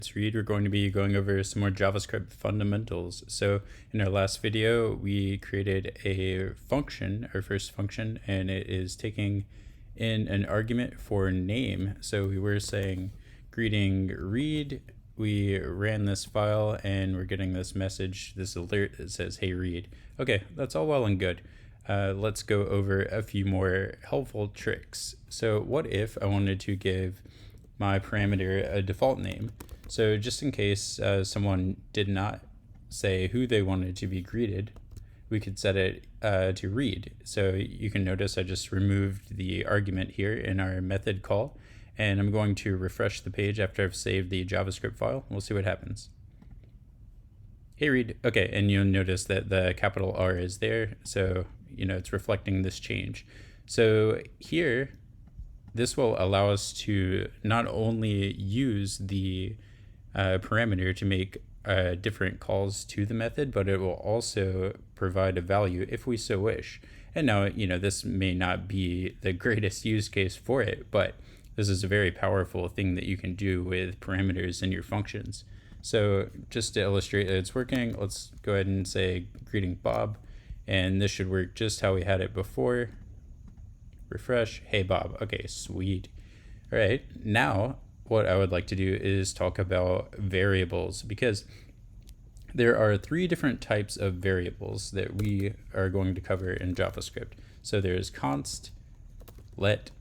This read, we're going to be going over some more JavaScript fundamentals. So in our last video, we created a function, our first function, and it is taking in an argument for name. So we were saying greeting read. We ran this file and we're getting this message, this alert that says, hey, read. Okay, that's all well and good. Let's go over a few more helpful tricks. So what if I wanted to give my parameter a default name? So just in case someone did not say who they wanted to be greeted, we could set it to read. So you can notice I just removed the argument here in our method call, and I'm going to refresh the page after I've saved the JavaScript file. We'll see what happens. Hey, read. Okay, and you'll notice that the capital R is there, so it's reflecting this change. So here, this will allow us to not only use the parameter to make different calls to the method, but it will also provide a value if we so wish. And now, this may not be the greatest use case for it, but this is a very powerful thing that you can do with parameters in your functions. So just to illustrate that it's working, let's go ahead and say greeting Bob, and this should work just how we had it before. Refresh, hey Bob. Okay, sweet. All right, now what I would like to do is talk about variables, because there are three different types of variables that we are going to cover in JavaScript. So there's const, let,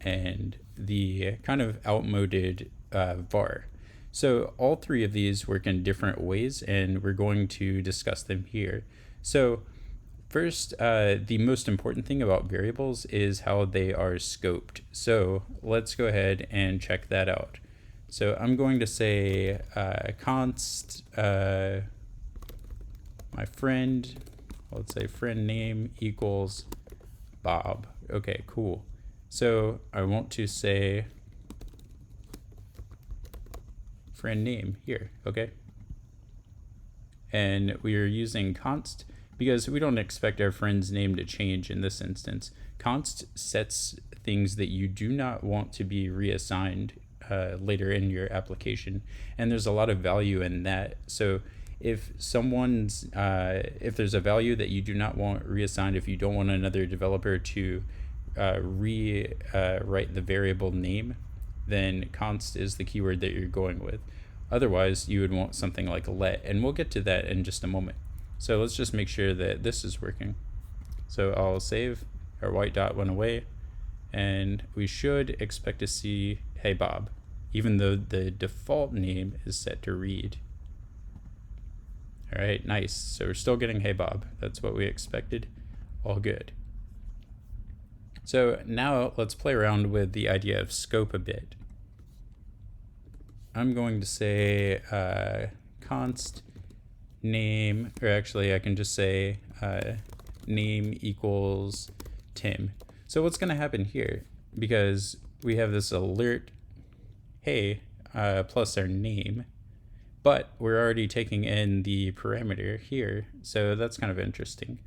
and the kind of outmoded var. So all three of these work in different ways, and we're going to discuss them here. So first, the most important thing about variables is how they are scoped. So let's go ahead and check that out. So I'm going to say const my friend, let's say friend name equals Bob. Okay, cool. So I want to say friend name here, okay? And we are using const because we don't expect our friend's name to change in this instance. Const sets things that you do not want to be reassigned later in your application, and there's a lot of value in that. So if if there's a value that you do not want reassigned, if you don't want another developer to rewrite the variable name, then const is the keyword that you're going with. Otherwise, you would want something like let, and we'll get to that in just a moment. So let's just make sure that this is working. So I'll save, our white dot went away, and we should expect to see hey Bob, even though the default name is set to read. All right, nice. So we're still getting hey Bob. That's what we expected. All good. So now let's play around with the idea of scope a bit. I'm going to say const name, or actually I can just say name equals Tim. So what's going to happen here, because we have this alert, hey, plus our name, but we're already taking in the parameter here, so that's kind of interesting.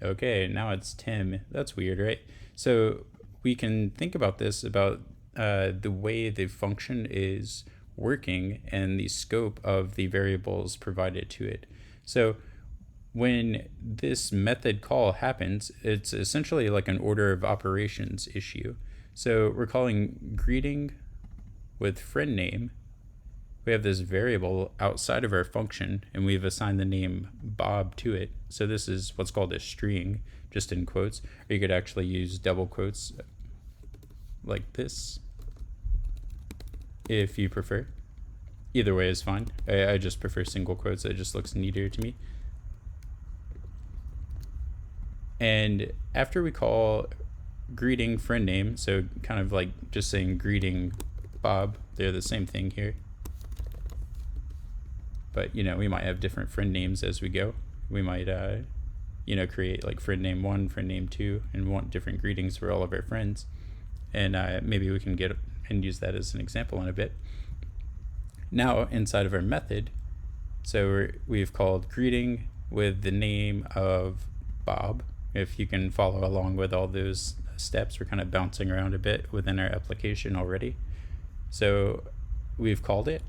Okay, now it's Tim. That's weird, right? So we can think about this, about the way the function is working and the scope of the variables provided to it. So when this method call happens, it's essentially like an order of operations issue. So we're calling greeting with friend name. We have this variable outside of our function, and we've assigned the name Bob to it. So this is what's called a string, just in quotes, or you could actually use double quotes like this if you prefer. Either way is fine. I just prefer single quotes. It just looks neater to me. And after we call greeting friend name, so kind of like just saying greeting Bob, they're the same thing here. But we might have different friend names as we go. We might create like friend name 1, friend name 2, and want different greetings for all of our friends. And maybe we can get and use that as an example in a bit. Now inside of our method, so we've called greeting with the name of Bob. If you can follow along with all those steps, we're kind of bouncing around a bit within our application already. So we've called it,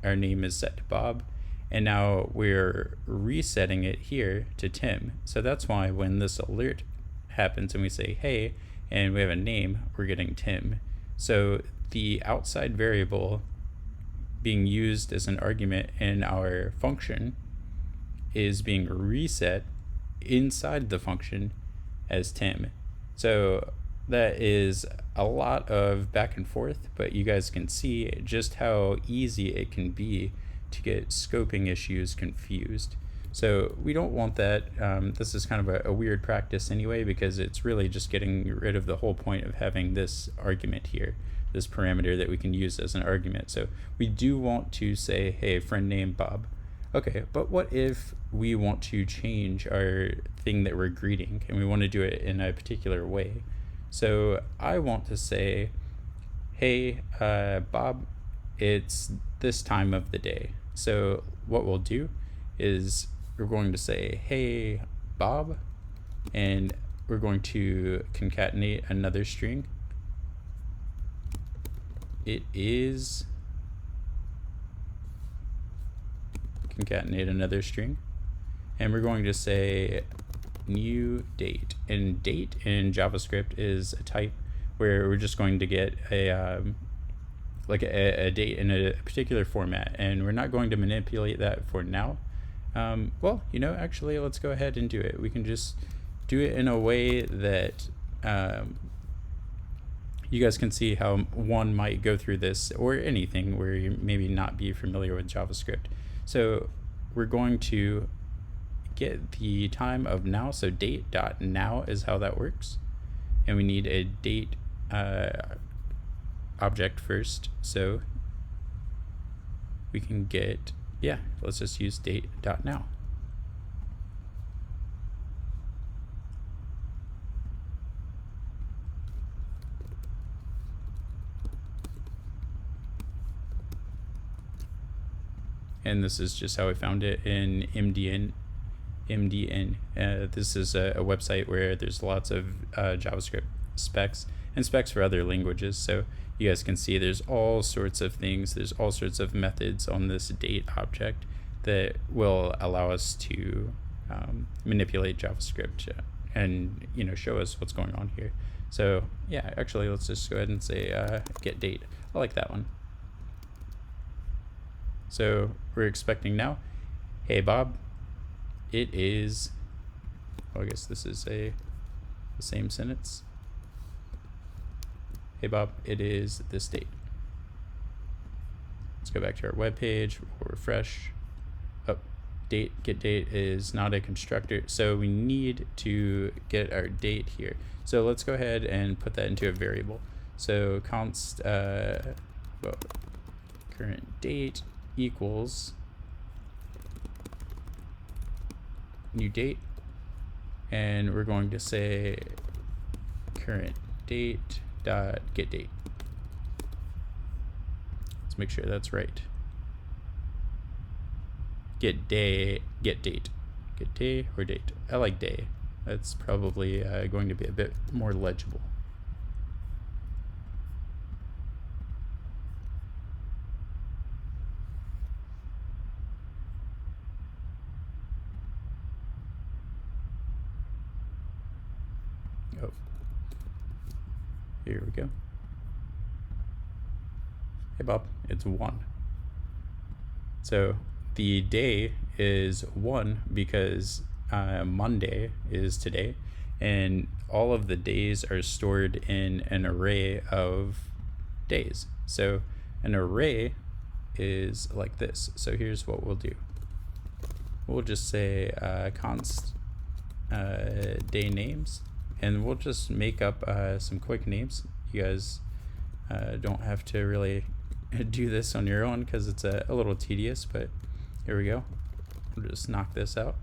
our name is set to Bob, and now we're resetting it here to Tim. So that's why when this alert happens and we say hey and we have a name, we're getting Tim. So the outside variable being used as an argument in our function is being reset inside the function as Tim. So that is a lot of back and forth, but you guys can see just how easy it can be to get scoping issues confused. So we don't want that. This is kind of a weird practice anyway, because it's really just getting rid of the whole point of having this argument here, this parameter that we can use as an argument. So we do want to say, hey, friend name Bob. Okay, but what if we want to change our thing that we're greeting and we want to do it in a particular way? So I want to say, hey, Bob, it's this time of the day. So what we'll do is we're going to say, hey, Bob, and we're going to concatenate another string. It is concatenate another string, and we're going to say new date. And date in JavaScript is a type where we're just going to get a date in a particular format, and we're not going to manipulate that for now. Well, actually, let's go ahead and do it. We can just do it in a way that you guys can see how one might go through this, or anything where you maybe not be familiar with JavaScript. So we're going to get the time of now. So date.now is how that works. And we need a date object first. So we can get, let's just use date.now. And this is just how I found it in MDN. This is a website where there's lots of JavaScript specs and specs for other languages. So you guys can see there's all sorts of things. There's all sorts of methods on this date object that will allow us to manipulate JavaScript and show us what's going on here. So actually, let's just go ahead and say get date. I like that one. So we're expecting now, hey Bob, it is, I guess this is the same sentence. Hey Bob, it is this date. Let's go back to our web page, we'll refresh. Get date is not a constructor, so we need to get our date here. So let's go ahead and put that into a variable. So const current date equals new date, and we're going to say current date dot get date. Let's make sure that's right. Get day, get date. Get day or date. I like day. That's probably going to be a bit more legible. Oh, here we go. Hey Bob, it's 1. So the day is 1 because Monday is today, and all of the days are stored in an array of days. So an array is like this. So here's what we'll do. We'll just say const day names, and we'll just make up some quick names. You guys don't have to really do this on your own because it's a little tedious, but here we go. We'll just knock this out.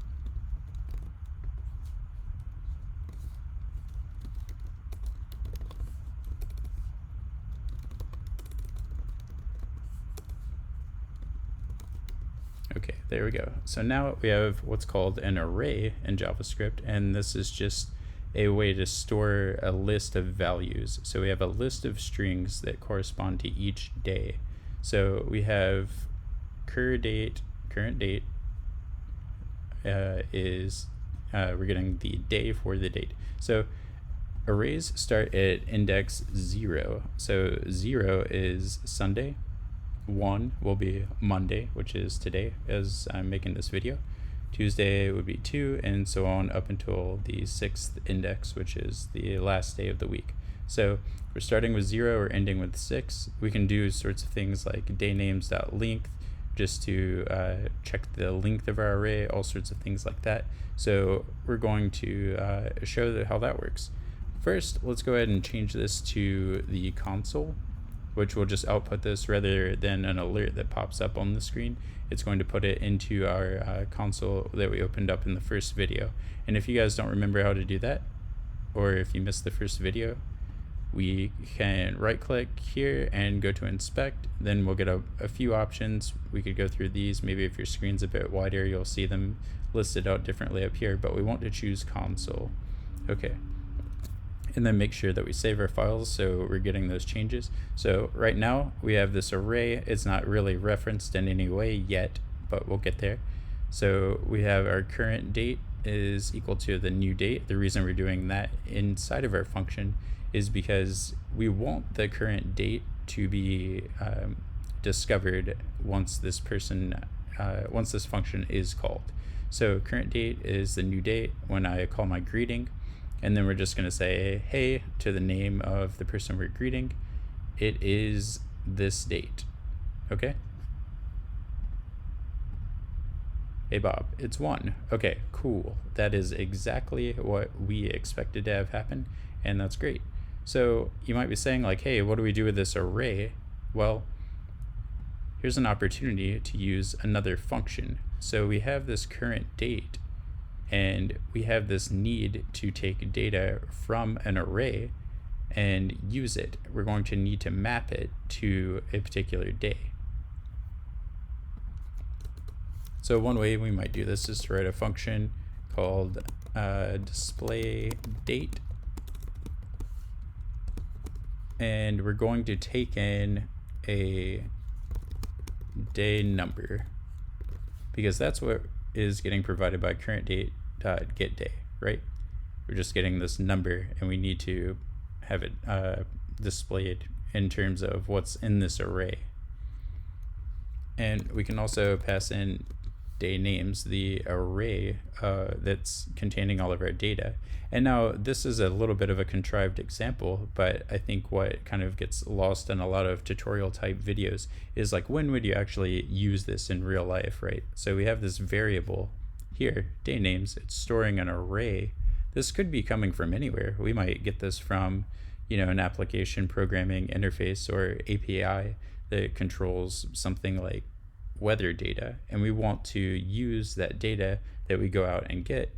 Okay, there we go. So now we have what's called an array in JavaScript, and this is just a way to store a list of values. So we have a list of strings that correspond to each day. So we have current date is we're getting the day for the date. So arrays start at index 0. So 0 is Sunday, 1 will be Monday, which is today as I'm making this video. Tuesday would be 2, and so on up until the 6th index, which is the last day of the week. So we're starting with 0 or ending with 6. We can do sorts of things like day names.length just to check the length of our array, all sorts of things like that. So we're going to show how that works. First, let's go ahead and change this to the console, which will just output this rather than an alert that pops up on the screen. It's going to put it into our console that we opened up in the first video. And if you guys don't remember how to do that, or if you missed the first video, we can right click here and go to inspect. Then we'll get a few options. We could go through these. Maybe if your screen's a bit wider, you'll see them listed out differently up here, but we want to choose console. Okay. And then make sure that we save our files so we're getting those changes. So right now we have this array. It's not really referenced in any way yet, but we'll get there. So we have our current date is equal to the new date. The reason we're doing that inside of our function is because we want the current date to be discovered once this function is called. So current date is the new date when I call my greeting. And then we're just going to say, hey, to the name of the person we're greeting. It is this date. Okay? Hey, Bob, it's 1. Okay, cool. That is exactly what we expected to have happen, and that's great. So you might be saying, like, hey, what do we do with this array? Well, here's an opportunity to use another function. So we have this current date, and we have this need to take data from an array and use it. We're going to need to map it to a particular day. So one way we might do this is to write a function called display date, and we're going to take in a day number because that's what is getting provided by current date get day, right? We're just getting this number and we need to have it displayed in terms of what's in this array. And we can also pass in day names, the array that's containing all of our data. And now this is a little bit of a contrived example, but I think what kind of gets lost in a lot of tutorial type videos is like, when would you actually use this in real life, right? So we have this variable here, day names, it's storing an array. This could be coming from anywhere. We might get this from, you know, an application programming interface or API that controls something like weather data, and we want to use that data that we go out and get,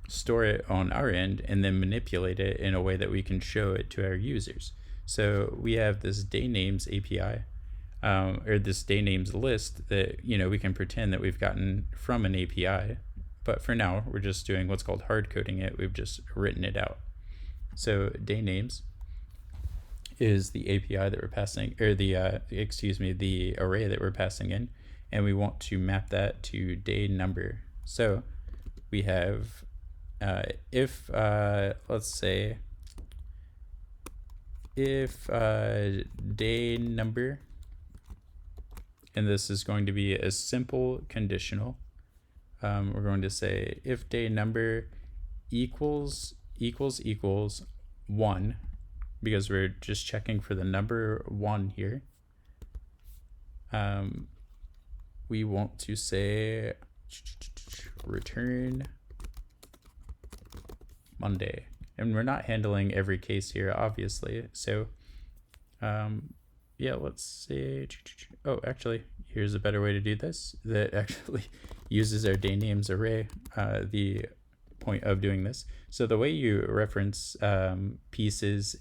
store it on our end, and then manipulate it in a way that we can show it to our users. So we have this day names API, or this day names list that, you know, we can pretend that we've gotten from an API, but for now we're just doing what's called hard coding it. We've just written it out. So day names is the API that we're passing, or the the array that we're passing in, and we want to map that to day number. So we have if let's say if day number, and this is going to be a simple conditional, we're going to say if day number equals 1, because we're just checking for the number 1 here. We want to say return Monday, and we're not handling every case here, obviously. So yeah, let's say, oh, actually, here's a better way to do this that actually uses our day names array, the point of doing this. So the way you reference pieces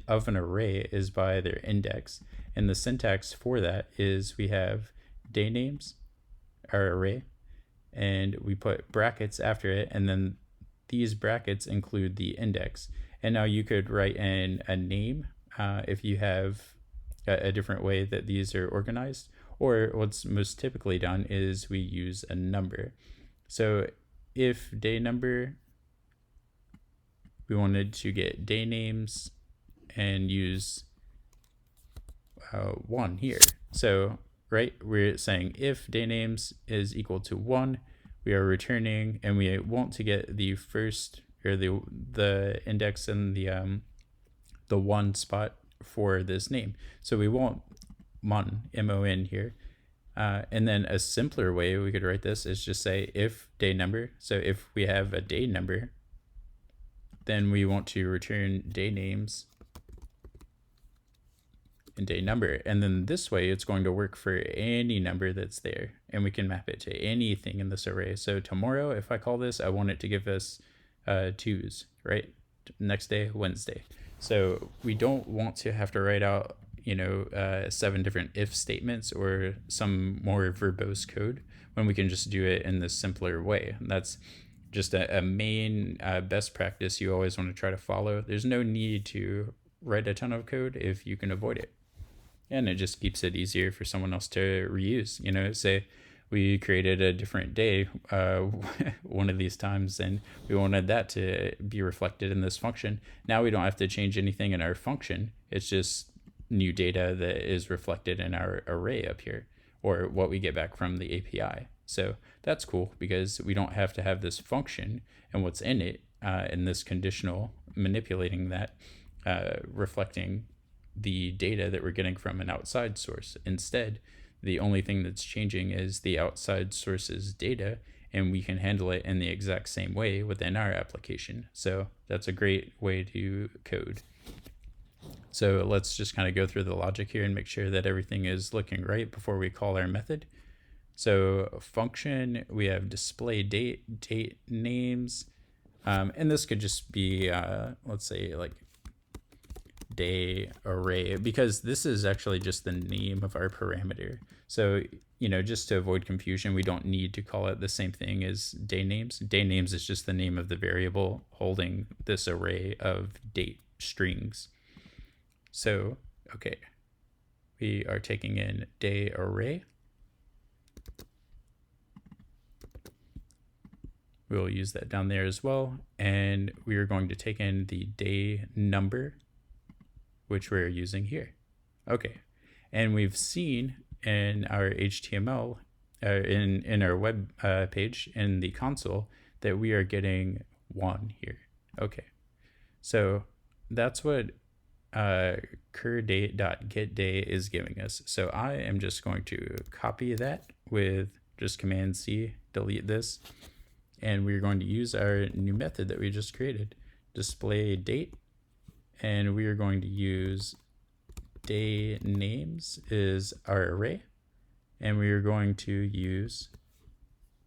of an array is by their index, and the syntax for that is we have day names, our array, and we put brackets after it, and then these brackets include the index. And now you could write in a name if you have a different way that these are organized, or what's most typically done is we use a number. So if day number, we wanted to get day names and use 1 here. So right, we're saying if day names is equal to 1, we are returning, and we want to get the first, or the index in the 1 spot for this name. So we want mon, M-O-N here. And then a simpler way we could write this is just say if day number. So if we have a day number, then we want to return day names and day number. And then this way it's going to work for any number that's there, and we can map it to anything in this array. So tomorrow, if I call this, I want it to give us 2s, right? Next day, Wednesday. So we don't want to have to write out 7 different if statements or some more verbose code when we can just do it in this simpler way. And that's just a main best practice you always want to try to follow. There's no need to write a ton of code if you can avoid it. And it just keeps it easier for someone else to reuse. Say we created a different day one of these times, and we wanted that to be reflected in this function. Now we don't have to change anything in our function. It's just new data that is reflected in our array up here, or what we get back from the API. So that's cool because we don't have to have this function and what's in it in this conditional manipulating that, reflecting the data that we're getting from an outside source. Instead, the only thing that's changing is the outside source's data, and we can handle it in the exact same way within our application. So that's a great way to code. So let's just kind of go through the logic here and make sure that everything is looking right before we call our method. So function, we have display date names, and this could just be, let's say like day array, because this is actually just the name of our parameter. So, just to avoid confusion, we don't need to call it the same thing as day names. Day names is just the name of the variable holding this array of date strings. So, okay, we are taking in day array. We'll use that down there as well. And we are going to take in the day number, which we're using here. Okay, and we've seen in our HTML, in our web page in the console, that we are getting 1 here. Okay, so that's what curDate.getDay is giving us. So I am just going to copy that with just Command C, delete this, and we're going to use our new method that we just created, display date. And we are going to use day names is our array, and we are going to use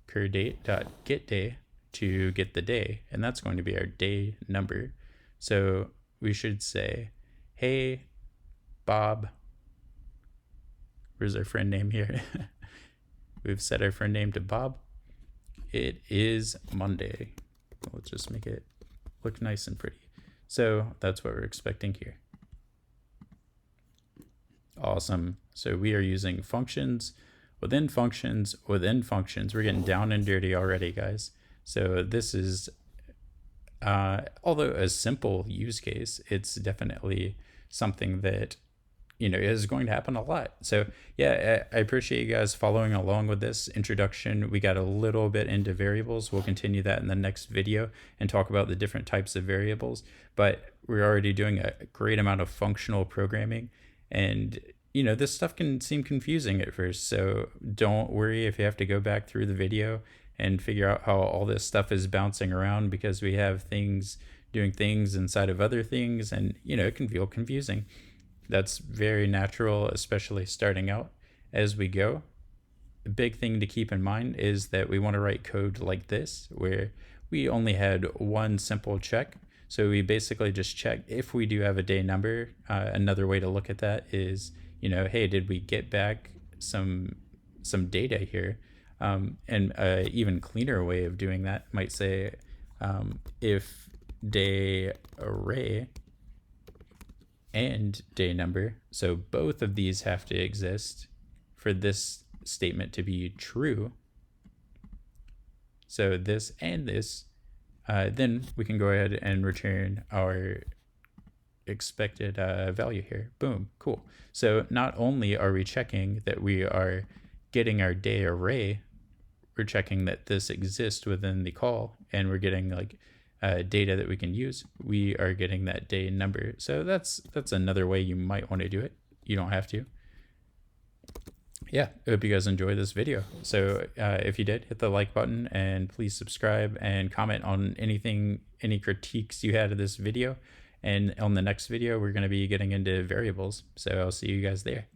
curDate.getDay to get the day, and that's going to be our day number. So we should say, hey Bob, where's our friend name here? We've set our friend name to Bob. It is Monday. Let's just make it look nice and pretty. So that's what we're expecting here. Awesome. So we are using functions within functions within functions. We're getting down and dirty already, guys. So this is, although a simple use case, it's definitely something that is going to happen a lot. So yeah, I appreciate you guys following along with this introduction. We got a little bit into variables. We'll continue that in the next video and talk about the different types of variables, but we're already doing a great amount of functional programming, and this stuff can seem confusing at first. So don't worry if you have to go back through the video and figure out how all this stuff is bouncing around, because we have things doing things inside of other things, and it can feel confusing. That's very natural, especially starting out. As we go, the big thing to keep in mind is that we want to write code like this, where we only had one simple check. So we basically just check if we do have a day number. Another way to look at that is, hey, did we get back some data here? And an even cleaner way of doing that might say, if day array and day number, so both of these have to exist for this statement to be true. So this and this, then we can go ahead and return our expected value here. Boom, cool. So not only are we checking that we are getting our day array, we're checking that this exists within the call, and we're getting like data that we can use. We are getting that day number. So that's another way you might want to do it. You don't have to. Yeah, I hope you guys enjoyed this video. So if you did, hit the like button, and please subscribe and comment on anything, any critiques you had of this video. And on the next video, we're going to be getting into variables. So I'll see you guys there.